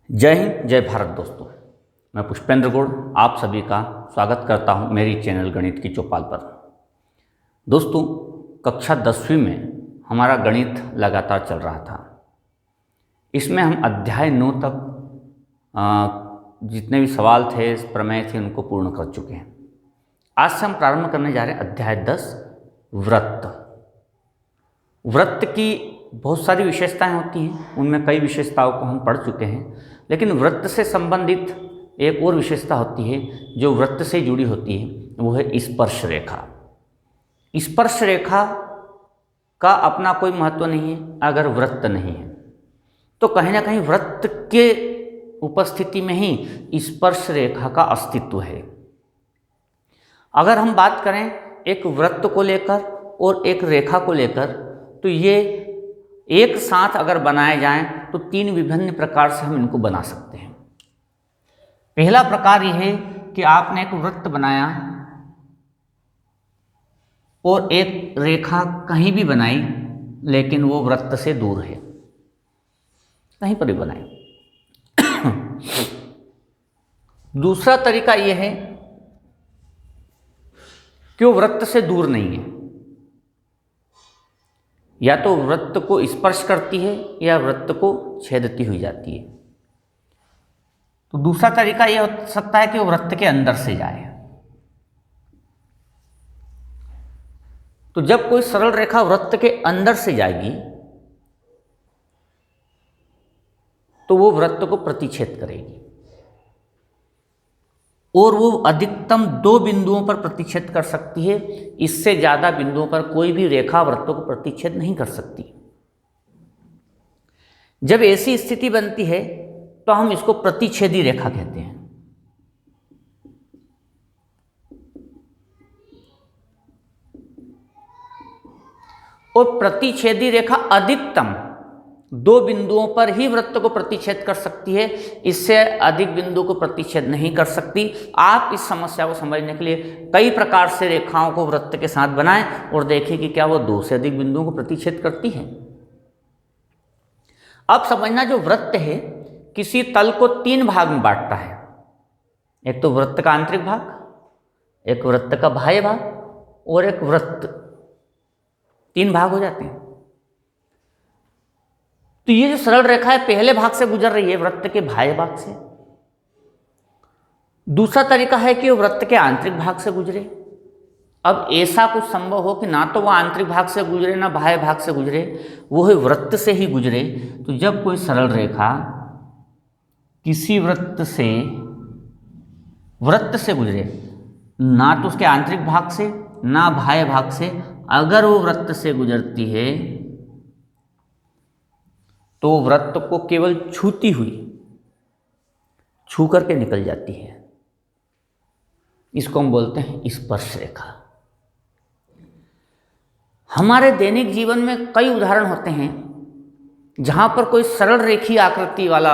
जय हिंद, जय भारत दोस्तों। मैं पुष्पेंद्र गौड़ आप सभी का स्वागत करता हूं मेरी चैनल गणित की चौपाल पर। दोस्तों, कक्षा 10वीं में हमारा गणित लगातार चल रहा था। इसमें हम अध्याय 9 तक जितने भी सवाल थे, प्रमेय थे, उनको पूर्ण कर चुके हैं। आज से हम प्रारंभ करने जा रहे हैं अध्याय 10 वृत्त। वृत्त की बहुत सारी विशेषताएं होती हैं, उनमें कई विशेषताओं को हम पढ़ चुके हैं, लेकिन वृत्त से संबंधित एक और विशेषता होती है जो वृत्त से जुड़ी होती है, वो है स्पर्श रेखा। स्पर्श रेखा का अपना कोई महत्व नहीं है अगर वृत्त नहीं है, तो कहीं ना कहीं वृत्त के उपस्थिति में ही स्पर्श रेखा का अस्तित्व है। अगर हम बात करें एक वृत्त को लेकर और एक रेखा को लेकर, तो ये एक साथ अगर बनाए जाएं तो तीन विभिन्न प्रकार से हम इनको बना सकते हैं। पहला प्रकार यह है कि आपने एक वृत्त बनाया और एक रेखा कहीं भी बनाई, लेकिन वो वृत्त से दूर है, कहीं पर भी बनाई। दूसरा तरीका यह है कि वो वृत्त से दूर नहीं है, या तो वृत्त को स्पर्श करती है या वृत्त को छेदती हुई जाती है। तो दूसरा तरीका यह हो सकता है कि वो वृत्त के अंदर से जाए। तो जब कोई सरल रेखा वृत्त के अंदर से जाएगी तो वो वृत्त को प्रतिच्छेद करेगी, और वो अधिकतम 2 बिंदुओं पर प्रतिच्छेद कर सकती है। इससे ज़्यादा बिंदुओं पर कोई भी रेखा वृत्तों को प्रतिच्छेद नहीं कर सकती। जब ऐसी स्थिति बनती है तो हम इसको प्रतिच्छेदी रेखा कहते हैं। और प्रतिच्छेदी रेखा अधिकतम 2 बिंदुओं पर ही वृत्त को प्रतिच्छेद कर सकती है, इससे अधिक बिंदु को प्रतिच्छेद नहीं कर सकती। आप इस समस्या को समझने के लिए कई प्रकार से रेखाओं को वृत्त के साथ बनाएं और देखें कि क्या वो 2 से अधिक बिंदुओं को प्रतिच्छेद करती है। अब समझना, जो वृत्त है किसी तल को 3 भाग में बांटता है। एक तो वृत्त का आंतरिक भाग, एक वृत्त का बाह्य भाग और एक वृत्त। 3 भाग हो जाते हैं। तो ये जो सरल रेखा है पहले भाग से गुजर रही है, वृत्त के बाह्य भाग से। दूसरा तरीका है कि वो वृत्त के आंतरिक भाग से गुजरे। अब ऐसा कुछ संभव हो कि ना तो वह आंतरिक भाग से गुजरे ना बाह्य भाग से गुजरे, वो है वृत्त से ही गुजरे। तो जब कोई सरल रेखा किसी वृत्त से गुजरे, ना तो उसके आंतरिक भाग से ना बाह्य भाग से, अगर वो वृत्त से गुजरती है तो वृत्त को केवल छूती हुई, छू करके निकल जाती है। इसको हम बोलते हैं स्पर्श रेखा। हमारे दैनिक जीवन में कई उदाहरण होते हैं जहां पर कोई सरल रेखीय आकृति वाला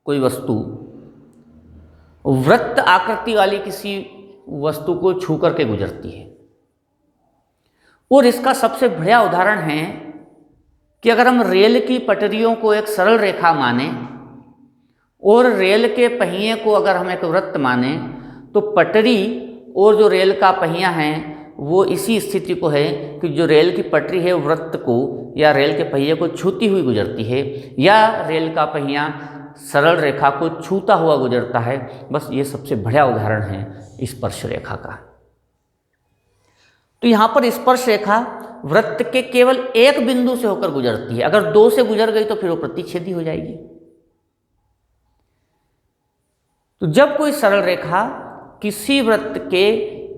कोई वस्तु वृत्त आकृति वाली किसी वस्तु को छू करके गुजरती है। और इसका सबसे बढ़िया उदाहरण है कि अगर हम रेल की पटरियों को एक सरल रेखा माने और रेल के पहिए को अगर हम एक वृत्त माने, तो पटरी और जो रेल का पहिया है वो इसी स्थिति को है कि जो रेल की पटरी है वृत्त को या रेल के पहिए को छूती हुई गुजरती है, या रेल का पहिया सरल रेखा को छूता हुआ गुजरता है। बस ये सबसे बढ़िया उदाहरण है स्पर्श रेखा का। तो यहाँ पर स्पर्श रेखा वृत्त के केवल एक बिंदु से होकर गुजरती है। अगर 2 से गुजर गई तो फिर वो प्रतिच्छेदी हो जाएगी। तो जब कोई सरल रेखा किसी वृत्त के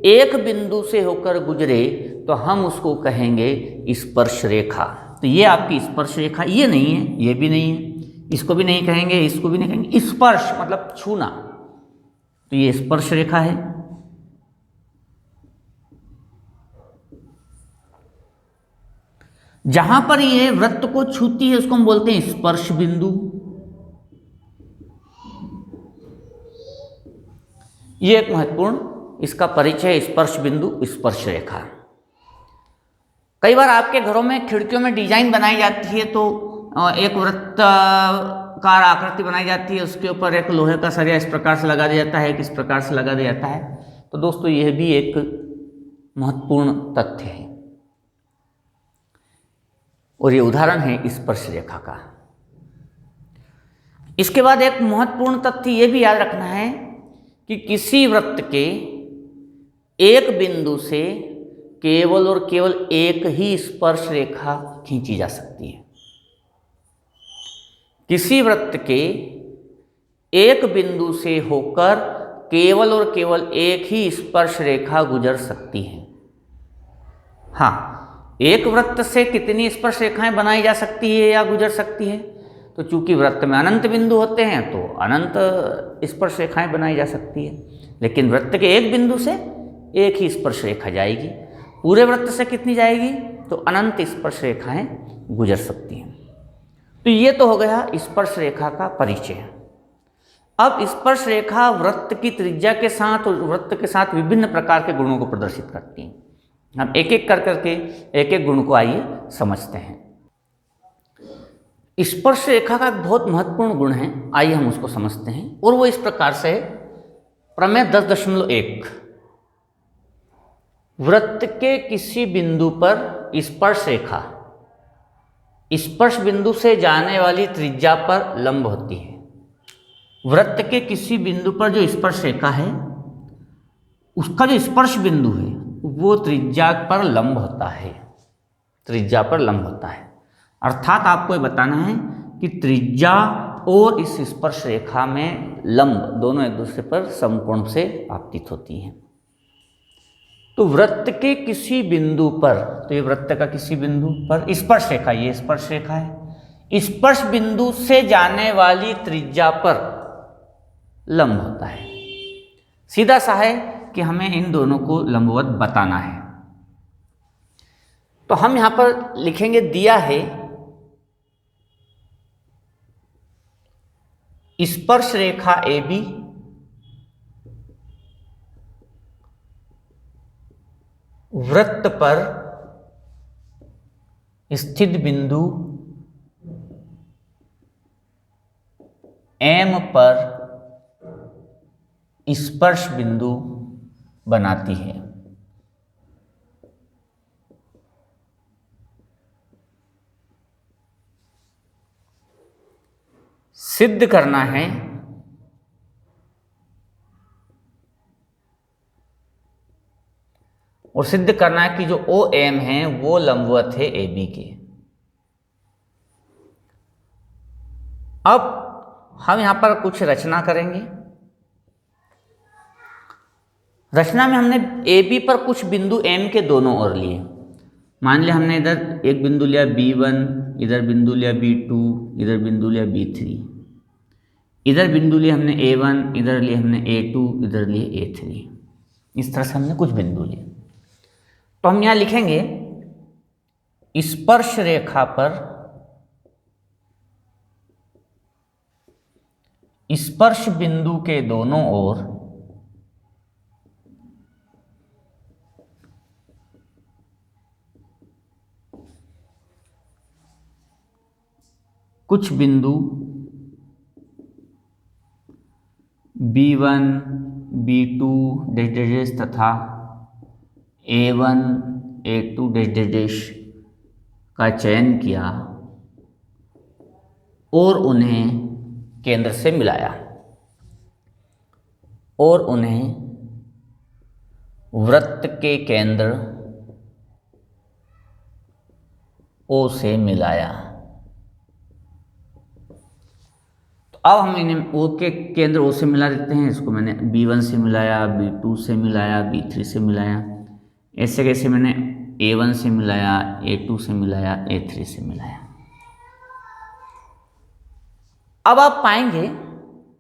एक बिंदु से होकर गुजरे तो हम उसको कहेंगे स्पर्श रेखा। तो ये आपकी स्पर्श रेखा, ये नहीं है, ये भी नहीं है, इसको भी नहीं कहेंगे, इसको भी नहीं कहेंगे। स्पर्श मतलब छूना, तो ये स्पर्श रेखा है। जहां पर ये वृत्त को छूती है उसको हम बोलते हैं स्पर्श बिंदु। ये एक महत्वपूर्ण इसका परिचय, स्पर्श बिंदु, स्पर्श रेखा। कई बार आपके घरों में खिड़कियों में डिजाइन बनाई जाती है तो एक वृत्त कार आकृति बनाई जाती है, उसके ऊपर एक लोहे का सरिया इस प्रकार से लगा दिया जाता है, किस प्रकार से लगा दिया जाता है। तो दोस्तों यह भी एक महत्वपूर्ण तथ्य है और ये उदाहरण है स्पर्श रेखा का। इसके बाद एक महत्वपूर्ण तथ्य ये भी याद रखना है कि किसी वृत्त के एक बिंदु से केवल और केवल एक ही स्पर्श रेखा खींची जा सकती है। किसी वृत्त के एक बिंदु से होकर केवल और केवल एक ही स्पर्श रेखा गुजर सकती है। हाँ, एक वृत्त से कितनी स्पर्श रेखाएं बनाई जा सकती है या गुजर सकती है? तो चूंकि वृत्त में अनंत बिंदु होते हैं तो अनंत स्पर्श रेखाएं बनाई जा सकती है, लेकिन वृत्त के एक बिंदु से एक ही स्पर्श रेखा जाएगी। पूरे वृत्त से कितनी जाएगी? तो अनंत स्पर्श रेखाएं गुजर सकती हैं। तो ये तो हो गया स्पर्श रेखा का परिचय। अब स्पर्श रेखा वृत्त की त्रिज्या के साथ और वृत्त के साथ विभिन्न प्रकार के गुणों को प्रदर्शित करती हैं। हम एक एक कर करके एक एक गुण को आइए समझते हैं। स्पर्श रेखा का बहुत महत्वपूर्ण गुण है, आइए हम उसको समझते हैं, और वो इस प्रकार से है। प्रमेय 10.1 वृत्त के किसी बिंदु पर स्पर्श रेखा स्पर्श बिंदु से जाने वाली त्रिज्या पर लंब होती है। वृत्त के किसी बिंदु पर जो स्पर्श रेखा है उसका जो स्पर्श बिंदु है वो त्रिज्या पर लंब होता है, त्रिज्या पर लंब होता है। अर्थात आपको ये बताना है कि त्रिज्या और इस स्पर्श रेखा में लंब दोनों एक दूसरे पर समकोण से आपतित होती हैं। तो वृत्त के किसी बिंदु पर, तो ये वृत्त का किसी बिंदु पर स्पर्श रेखा, ये स्पर्श रेखा है, स्पर्श बिंदु से जाने वाली त्रिज्या पर लंब होता है। सीधा सा है कि हमें इन दोनों को लंबवत बताना है। तो हम यहां पर लिखेंगे, दिया है स्पर्श रेखा AB वृत्त पर स्थित बिंदु M पर स्पर्श बिंदु बनाती है। सिद्ध करना है और सिद्ध करना है कि जो OM है वो लंबवत है AB के। अब हम यहां पर कुछ रचना करेंगे। रचना में हमने AB पर कुछ बिंदु M के दोनों ओर लिए। मान लिया हमने इधर एक बिंदु लिया B1, इधर बिंदु लिया B2, इधर बिंदु लिया B3, इधर बिंदु लिए हमने A1, इधर लिए हमने A2, इधर लिए A3। इस तरह से हमने कुछ बिंदु लिए। तो हम यहां लिखेंगे स्पर्श रेखा पर स्पर्श बिंदु के दोनों ओर कुछ बिंदु B1, B2 तथा A1, A2 का चयन किया और उन्हें केंद्र से मिलाया और उन्हें वृत्त के केंद्र O से मिलाया। तो अब हम इन्हें O के केंद्र O से मिला देते हैं। इसको मैंने B1 से मिलाया, B2 से मिलाया, B3 से मिलाया, ऐसे कैसे मैंने A1 से मिलाया, A2 से मिलाया, A3 से मिलाया। अब आप पाएंगे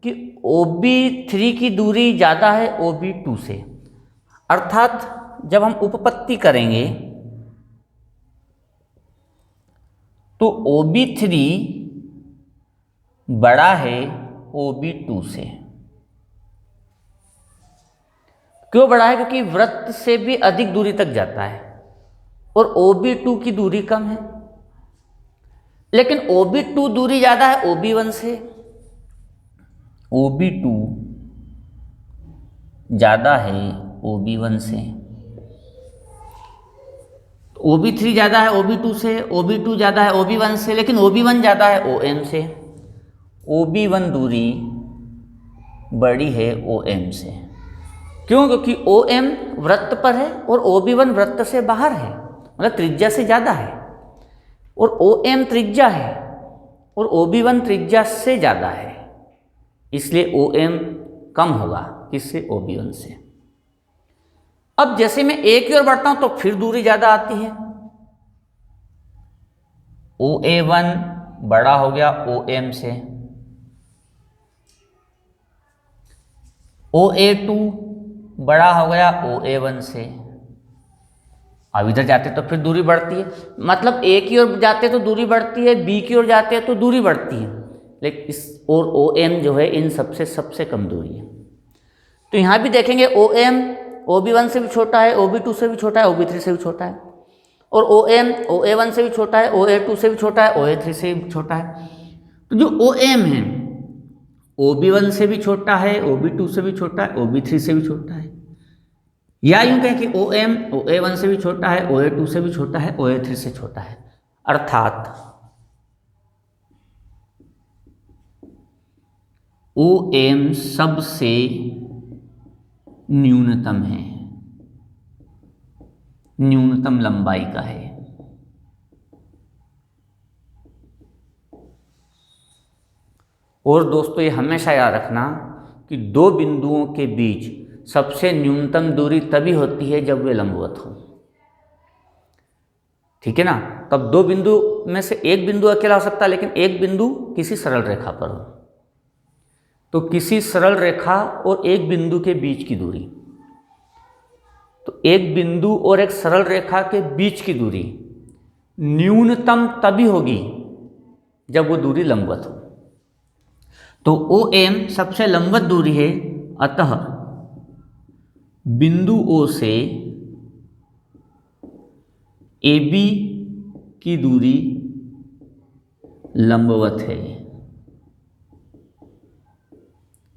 कि OB3 की दूरी ज़्यादा है OB2 से, अर्थात जब हम उपपत्ति करेंगे तो OB3 बड़ा है OB2 से। क्यों बड़ा है? क्योंकि वृत्त से भी अधिक दूरी तक जाता है और OB2 की दूरी कम है। लेकिन OB2 दूरी ज़्यादा है OB1 से, OB2 ज़्यादा है OB1 से, OB3 ज़्यादा है OB2 से, OB2 ज़्यादा है OB1 से, लेकिन OB1 ज़्यादा है OM से। OB1 दूरी बड़ी है OM से। क्यों? क्योंकि OM वृत्त पर है और OB1 वृत्त से बाहर है, मतलब त्रिज्या से ज़्यादा है, और OM त्रिज्या है और OB1 त्रिज्या से ज़्यादा है, इसलिए OM कम होगा किससे? OB1 से। अब जैसे मैं A की ओर बढ़ता हूं तो फिर दूरी ज़्यादा आती है, OA1 बड़ा हो गया OM से, OA2 बड़ा हो गया OA1 से। अब इधर जाते तो फिर दूरी बढ़ती है, मतलब A की ओर जाते तो दूरी बढ़ती है, B की ओर जाते हैं तो दूरी बढ़ती है, लेकिन इस और OM जो है इन सबसे कम दूरी है। तो यहाँ भी देखेंगे OM OB1 से भी छोटा है, OB2 से भी छोटा है, OB3 से भी छोटा है, और OM OA1 से भी छोटा है, OA2 से भी छोटा है, OA3 से भी छोटा है। तो जो OM है OB1 से भी छोटा है, OB2 से भी छोटा है, OB3 से भी छोटा है, या यूं कहें कि OM OA1 से भी छोटा है, OA2 से भी छोटा है, OA3 से छोटा है, अर्थात OM सबसे न्यूनतम है, न्यूनतम लंबाई का है। और दोस्तों ये हमेशा याद रखना कि दो बिंदुओं के बीच सबसे न्यूनतम दूरी तभी होती है जब वे लंबवत हो, ठीक है ना। तब दो बिंदु में से एक बिंदु अकेला हो सकता है, लेकिन एक बिंदु किसी सरल रेखा पर हो, तो किसी सरल रेखा और एक बिंदु के बीच की दूरी, तो एक बिंदु और एक सरल रेखा के बीच की दूरी न्यूनतम तभी होगी जब वो दूरी लंबवत हो। तो OM सबसे लंबवत दूरी है, अतः बिंदु O से AB की दूरी लंबवत है,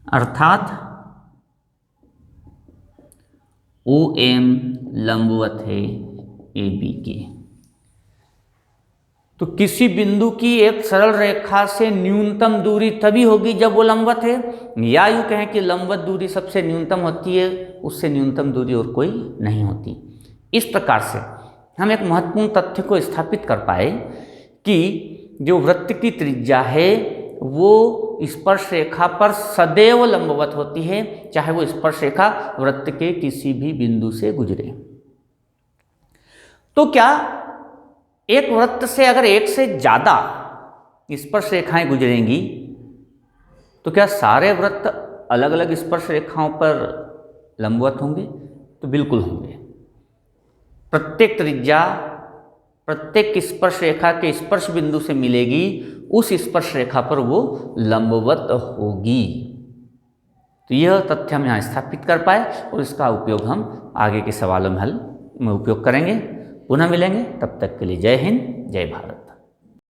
अर्थात OM लंबवत है AB के। तो किसी बिंदु की एक सरल रेखा से न्यूनतम दूरी तभी होगी जब वो लंबवत है, या यूं कहें कि लंबवत दूरी सबसे न्यूनतम होती है, उससे न्यूनतम दूरी और कोई नहीं होती। इस प्रकार से हम एक महत्वपूर्ण तथ्य को स्थापित कर पाए कि जो वृत्त की त्रिज्या है वो स्पर्श रेखा पर सदैव लंबवत होती है, चाहे वो स्पर्श रेखा वृत्त के किसी भी बिंदु से गुजरे। तो क्या एक वृत्त से अगर एक से ज़्यादा स्पर्श रेखाएं गुजरेंगी तो क्या सारे वृत्त अलग अलग स्पर्श रेखाओं पर लंबवत होंगे? तो बिल्कुल होंगे। प्रत्येक त्रिज्या प्रत्येक स्पर्श रेखा के स्पर्श बिंदु से मिलेगी, उस स्पर्श रेखा पर वो लंबवत होगी। तो यह तथ्य हम यहाँ स्थापित कर पाए और इसका उपयोग हम आगे के सवालों में हल में उपयोग करेंगे। पुनः मिलेंगे, तब तक के लिए जय हिंद, जय भारत।